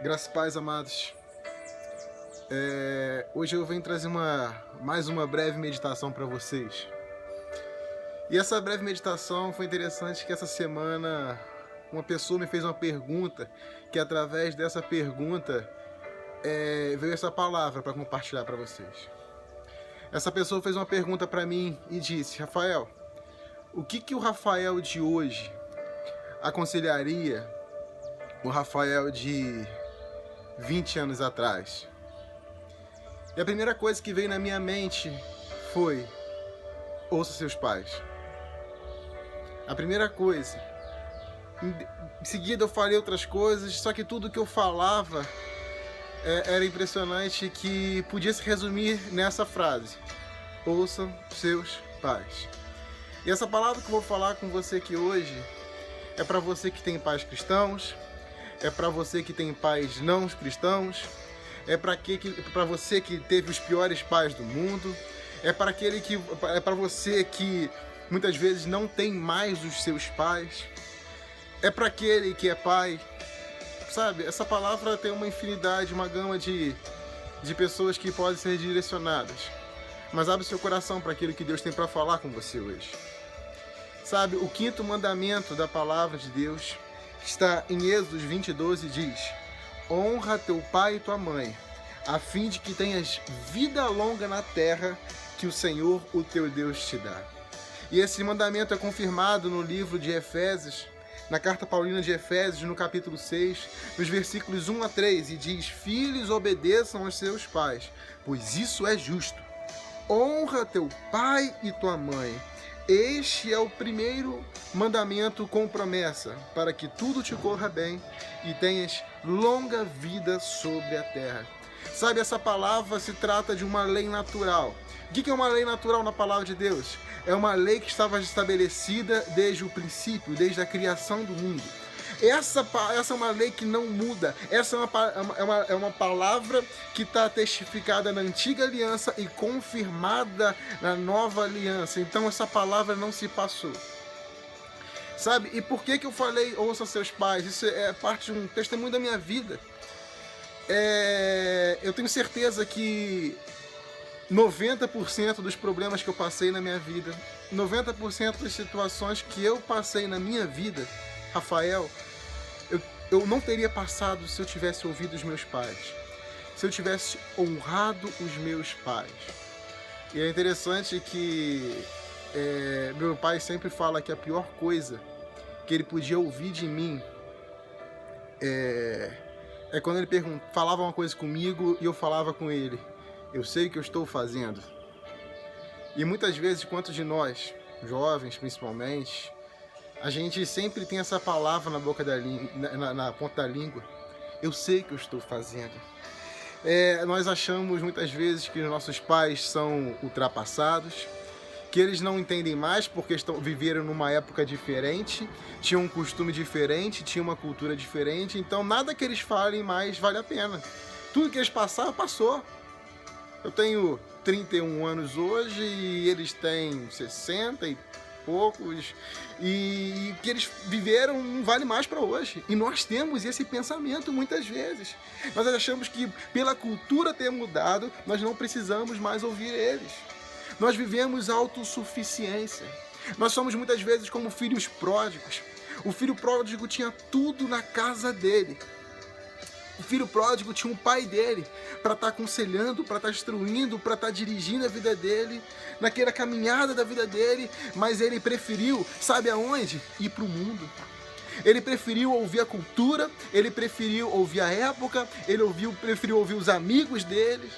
Graças e paz, amados. Hoje eu venho trazer mais uma breve meditação para vocês. E essa breve meditação foi interessante que essa semana uma pessoa me fez uma pergunta, que através dessa pergunta veio essa palavra para compartilhar para vocês. Essa pessoa fez uma pergunta para mim e disse: Rafael, o que o Rafael de hoje aconselharia o Rafael de 20 anos atrás? E a primeira coisa que veio na minha mente foi: ouça seus pais. A primeira coisa. Em seguida eu falei outras coisas, só que tudo que eu falava era impressionante, que podia se resumir nessa frase: ouçam seus pais. E essa palavra que eu vou falar com você aqui hoje é para você que tem pais cristãos, é para você que tem pais não cristãos, é para você que teve os piores pais do mundo, é para você que muitas vezes não tem mais os seus pais, é para aquele que é pai. Sabe, essa palavra tem uma infinidade, uma gama de pessoas que podem ser direcionadas. Mas abre seu coração para aquilo que Deus tem para falar com você hoje. Sabe, o quinto mandamento da palavra de Deus, que está em Êxodo 20:12, diz: honra teu pai e tua mãe, a fim de que tenhas vida longa na terra que o Senhor, o teu Deus, te dá. E esse mandamento é confirmado no livro de Efésios, na carta paulina de Efésios, no capítulo 6, nos versículos 1 a 3, e diz: filhos, obedeçam aos seus pais, pois isso é justo. Honra teu pai e tua mãe. Este é o primeiro mandamento com promessa, para que tudo te corra bem e tenhas longa vida sobre a terra. Sabe, essa palavra se trata de uma lei natural. O que é uma lei natural na palavra de Deus? É uma lei que estava estabelecida desde o princípio, desde a criação do mundo. Essa é uma lei que não muda. Essa é uma palavra que está testificada na antiga aliança e confirmada na nova aliança. Então essa palavra não se passou. Sabe? E por que eu falei ouça seus pais? Isso é parte de um testemunho da minha vida. Eu tenho certeza que 90% dos problemas que eu passei na minha vida, 90% das situações que eu passei na minha vida, Rafael, eu não teria passado se eu tivesse ouvido os meus pais, se eu tivesse honrado os meus pais. E é interessante que meu pai sempre fala que a pior coisa que ele podia ouvir de mim é quando ele falava uma coisa comigo e eu falava com ele: eu sei o que eu estou fazendo. E muitas vezes, quantos de nós, jovens principalmente, a gente sempre tem essa palavra na boca na ponta da língua: eu sei o que eu estou fazendo. Nós achamos muitas vezes que os nossos pais são ultrapassados, que eles não entendem mais porque viveram numa época diferente, tinham um costume diferente, tinham uma cultura diferente, então nada que eles falem mais vale a pena. Tudo que eles passaram, passou. Eu tenho 31 anos hoje e eles têm 60 e poucos, e o que eles viveram não vale mais para hoje. E nós temos esse pensamento muitas vezes. Nós achamos que pela cultura ter mudado, nós não precisamos mais ouvir eles. Nós vivemos autossuficiência. Nós somos muitas vezes como filhos pródigos. O filho pródigo tinha tudo na casa dele. O filho pródigo tinha um pai dele para estar aconselhando, para estar instruindo, para estar dirigindo a vida dele, naquela caminhada da vida dele, mas ele preferiu, sabe aonde? Ir para o mundo. Ele preferiu ouvir a cultura, ele preferiu ouvir a época, ele preferiu ouvir os amigos deles.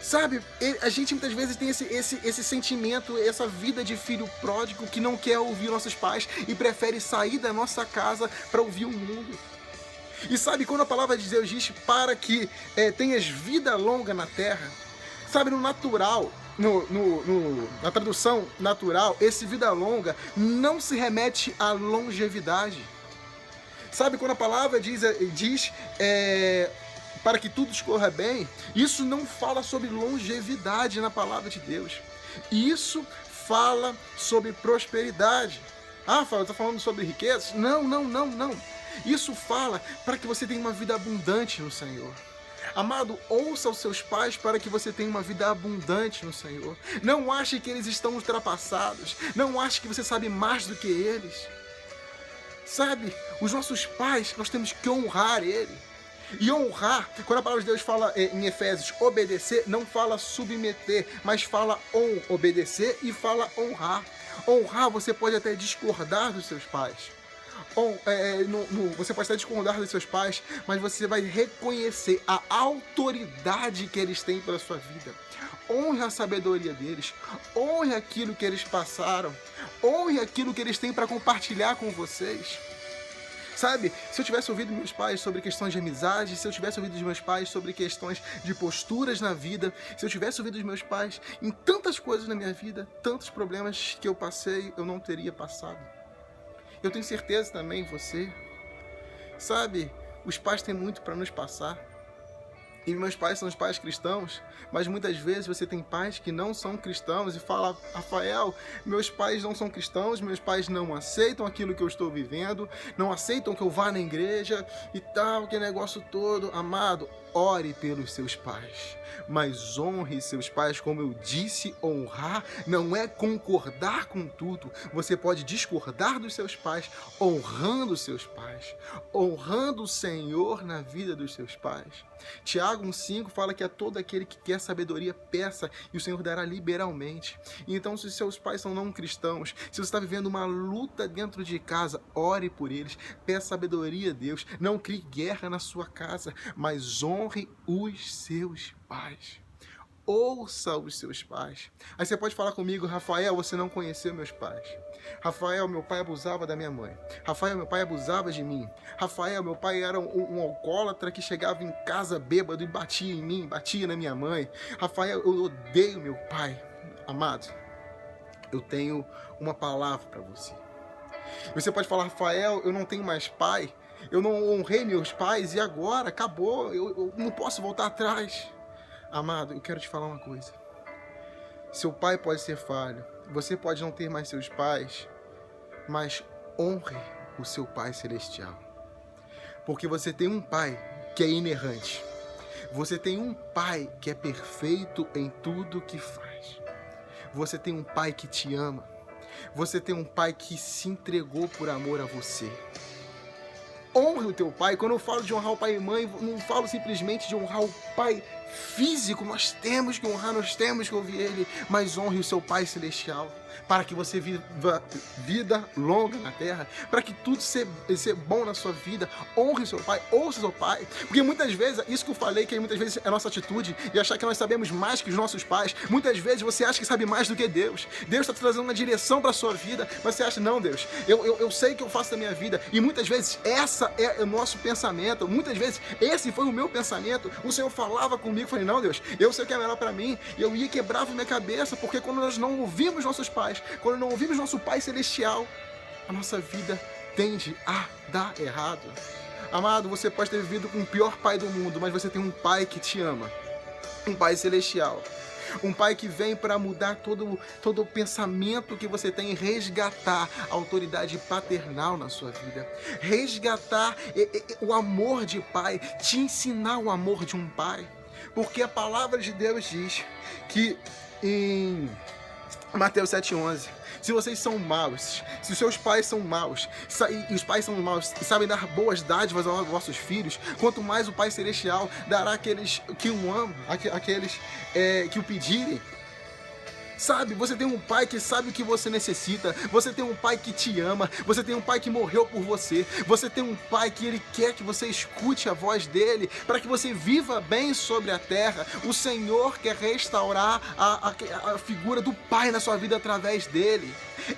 Sabe, a gente muitas vezes tem esse sentimento, essa vida de filho pródigo que não quer ouvir nossos pais e prefere sair da nossa casa para ouvir o mundo. E sabe, quando a palavra de Deus diz para que tenhas vida longa na terra, sabe, no natural, na tradução natural, esse vida longa não se remete à longevidade. Sabe, quando a palavra diz para que tudo escorra bem, isso não fala sobre longevidade na palavra de Deus. Isso fala sobre prosperidade. Ah, Fábio, está falando sobre riquezas? Não. Isso fala para que você tenha uma vida abundante no Senhor. Amado, ouça os seus pais para que você tenha uma vida abundante no Senhor. Não ache que eles estão ultrapassados. Não ache que você sabe mais do que eles. Sabe, os nossos pais, nós temos que honrar ele. E honrar, quando a palavra de Deus fala em Efésios, obedecer, não fala submeter, mas fala obedecer e fala honrar. Honrar, você pode até discordar dos seus pais. Você pode até discordar dos seus pais, mas você vai reconhecer a autoridade que eles têm pela sua vida. Honre a sabedoria deles, honre aquilo que eles passaram, honre aquilo que eles têm para compartilhar com vocês. Sabe, se eu tivesse ouvido meus pais sobre questões de amizade, se eu tivesse ouvido dos meus pais sobre questões de posturas na vida, se eu tivesse ouvido dos meus pais em tantas coisas na minha vida, tantos problemas que eu passei, eu não teria passado. Eu tenho certeza também, você, sabe, os pais têm muito para nos passar. E meus pais são os pais cristãos, mas muitas vezes você tem pais que não são cristãos e fala: Rafael, meus pais não são cristãos, meus pais não aceitam aquilo que eu estou vivendo, não aceitam que eu vá na igreja e tal, que negócio todo. Amado, ore pelos seus pais, mas honre seus pais. Como eu disse, honrar não é concordar com tudo. Você pode discordar dos seus pais, honrando seus pais, honrando o Senhor na vida dos seus pais. Tiago 1,5 fala que a todo aquele que quer sabedoria, peça, e o Senhor dará liberalmente. Então, se seus pais são não cristãos, se você está vivendo uma luta dentro de casa, ore por eles, peça sabedoria a Deus, não crie guerra na sua casa, mas honre os seus pais. Ouça os seus pais. Aí você pode falar comigo: Rafael, você não conheceu meus pais. Rafael, meu pai abusava da minha mãe. Rafael, meu pai abusava de mim. Rafael, meu pai era um alcoólatra que chegava em casa bêbado e batia em mim, batia na minha mãe. Rafael, eu odeio meu pai. Amado, eu tenho uma palavra para você. Você pode falar: Rafael, eu não tenho mais pai. Eu não honrei meus pais e agora acabou. Eu não posso voltar atrás. Amado, eu quero te falar uma coisa. Seu pai pode ser falho, você pode não ter mais seus pais, mas honre o seu Pai Celestial. Porque você tem um pai que é inerrante. Você tem um pai que é perfeito em tudo que faz. Você tem um pai que te ama. Você tem um pai que se entregou por amor a você. Honre o teu pai. Quando eu falo de honrar o pai e mãe, não falo simplesmente de honrar o pai físico. Nós temos que honrar, nós temos que ouvir ele, mas honre o seu Pai Celestial, para que você viva vida longa na terra, para que tudo seja bom na sua vida. Honre o seu pai, ouça o seu pai, porque muitas vezes, isso que eu falei, que muitas vezes é a nossa atitude, de achar que nós sabemos mais que os nossos pais. Muitas vezes você acha que sabe mais do que Deus. Deus está trazendo uma direção para a sua vida, mas você acha: não, Deus, eu sei o que eu faço da minha vida, e muitas vezes essa é o nosso pensamento, muitas vezes esse foi o meu pensamento. O Senhor falava comigo, eu falei: não, Deus, eu sei o que é melhor para mim, e eu ia e quebrava minha cabeça, porque quando nós não ouvimos nossos pais, quando não ouvimos nosso Pai Celestial, a nossa vida tende a dar errado. Amado, você pode ter vivido com o pior pai do mundo, mas você tem um pai que te ama, um Pai Celestial, um pai que vem para mudar todo o pensamento que você tem, resgatar a autoridade paternal na sua vida, resgatar o amor de pai, te ensinar o amor de um pai, porque a palavra de Deus diz que em Mateus 7,11, se vocês são maus, se os seus pais são maus, e os pais são maus e sabem dar boas dádivas aos vossos filhos, quanto mais o Pai Celestial dará àqueles que o amam, àqueles que o pedirem. Sabe, você tem um pai que sabe o que você necessita, você tem um pai que te ama, você tem um pai que morreu por você, você tem um pai que ele quer que você escute a voz dele, para que você viva bem sobre a terra. O Senhor quer restaurar a figura do pai na sua vida através dele.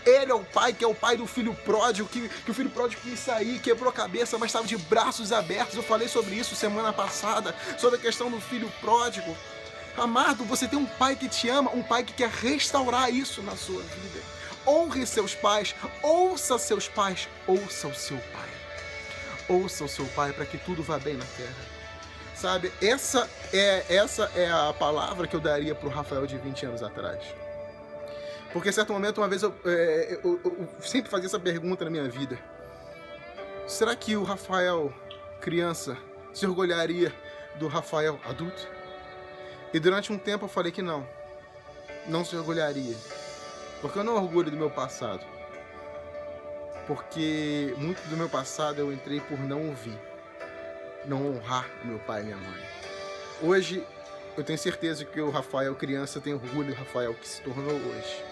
Ele é o pai que é o pai do filho pródigo, que o filho pródigo quis sair, quebrou a cabeça, mas estava de braços abertos. Eu falei sobre isso semana passada, sobre a questão do filho pródigo. Amado, você tem um pai que te ama, um pai que quer restaurar isso na sua vida. Honre seus pais, ouça seus pais, ouça o seu pai. Ouça o seu pai para que tudo vá bem na terra. Sabe, essa é a palavra que eu daria para o Rafael de 20 anos atrás. Porque em certo momento, uma vez eu sempre fazia essa pergunta na minha vida. Será que o Rafael, criança, se orgulharia do Rafael adulto? E durante um tempo eu falei que não se orgulharia. Porque eu não orgulho do meu passado. Porque muito do meu passado eu entrei por não ouvir, não honrar o meu pai e minha mãe. Hoje eu tenho certeza que o Rafael criança tem orgulho do Rafael que se tornou hoje.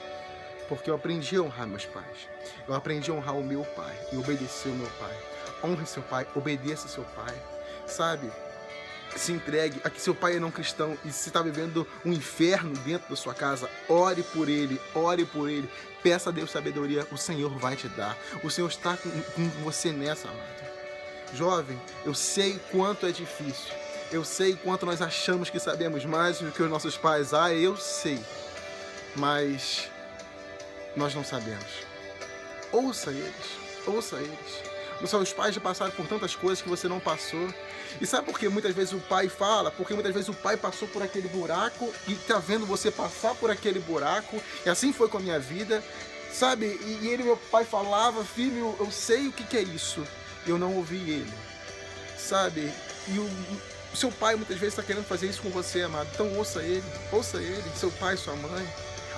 Porque eu aprendi a honrar meus pais. Eu aprendi a honrar o meu pai e obedecer o meu pai. Honre seu pai, obedeça seu pai. Sabe? Se entregue a que seu pai é não cristão e se está vivendo um inferno dentro da sua casa, ore por ele, peça a Deus sabedoria, o Senhor vai te dar, o Senhor está com você nessa, amado. Jovem, eu sei quanto é difícil, eu sei quanto nós achamos que sabemos mais do que os nossos pais, eu sei, mas nós não sabemos. Ouça eles. Os seus pais já passaram por tantas coisas que você não passou. E sabe por que muitas vezes o pai fala? Porque muitas vezes o pai passou por aquele buraco e tá vendo você passar por aquele buraco. E assim foi com a minha vida, sabe? E ele, meu pai, falava: filho, eu sei o que é isso. E eu não ouvi ele, sabe? E o seu pai muitas vezes está querendo fazer isso com você, amado. Então ouça ele, seu pai, sua mãe.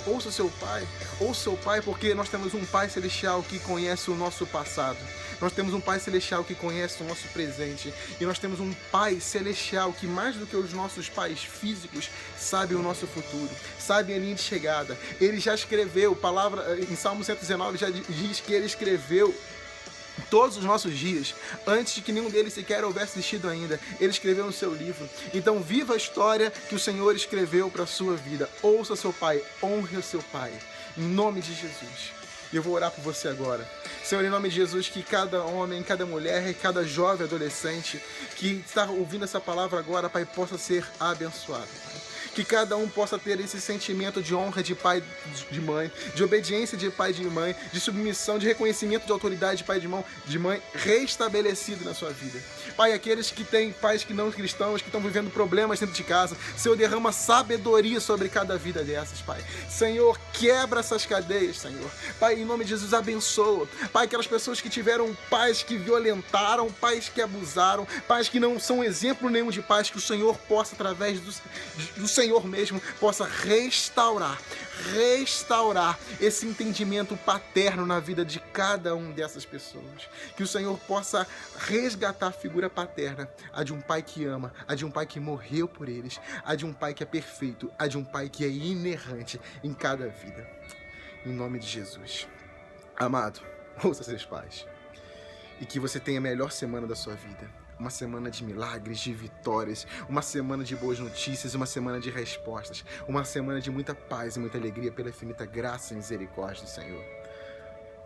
Ouça seu pai, porque nós temos um Pai Celestial que conhece o nosso passado. Nós temos um Pai Celestial que conhece o nosso presente. E nós temos um Pai Celestial que, mais do que os nossos pais físicos, sabe o nosso futuro, sabe a linha de chegada. Ele já escreveu, em Salmo 119 já diz que ele escreveu todos os nossos dias, antes de que nenhum deles sequer houvesse existido ainda. Ele escreveu no seu livro. Então viva a história que o Senhor escreveu para a sua vida. Ouça seu pai, honre o seu pai, em nome de Jesus. E eu vou orar por você agora. Senhor, em nome de Jesus, que cada homem, cada mulher, cada jovem, adolescente que está ouvindo essa palavra agora, Pai, possa ser abençoado, Pai. Que cada um possa ter esse sentimento de honra de pai, de mãe, de obediência de pai e de mãe, de submissão, de reconhecimento de autoridade de pai e de mãe, restabelecido na sua vida. Pai, aqueles que têm pais que não cristãos, que estão vivendo problemas dentro de casa, Senhor, derrama sabedoria sobre cada vida dessas, Pai. Senhor, quebra essas cadeias, Senhor. Pai, em nome de Jesus, abençoa. Pai, aquelas pessoas que tiveram pais que violentaram, pais que abusaram, pais que não são exemplo nenhum de pais, que o Senhor possa, através do Senhor mesmo, possa restaurar esse entendimento paterno na vida de cada um dessas pessoas. Que o Senhor possa resgatar a figura paterna, a de um pai que ama, a de um pai que morreu por eles, a de um pai que é perfeito, a de um pai que é inerrante em cada vida. Em nome de Jesus. Amado, ouça seus pais. E que você tenha a melhor semana da sua vida. Uma semana de milagres, de vitórias, uma semana de boas notícias, uma semana de respostas, uma semana de muita paz e muita alegria pela infinita graça e misericórdia do Senhor.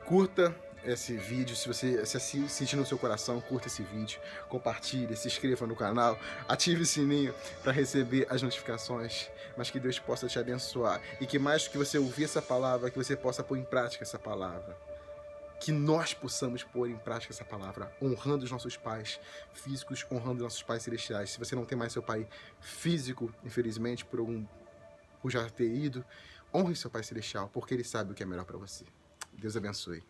Curta esse vídeo, se você se sentir no seu coração, curta esse vídeo, compartilhe, se inscreva no canal, ative o sininho para receber as notificações, mas que Deus possa te abençoar e que mais do que você ouvir essa palavra, que você possa pôr em prática essa palavra. Que nós possamos pôr em prática essa palavra, honrando os nossos pais físicos, honrando os nossos pais celestiais. Se você não tem mais seu pai físico, infelizmente, por já ter ido, honre seu pai celestial, porque ele sabe o que é melhor para você. Deus abençoe.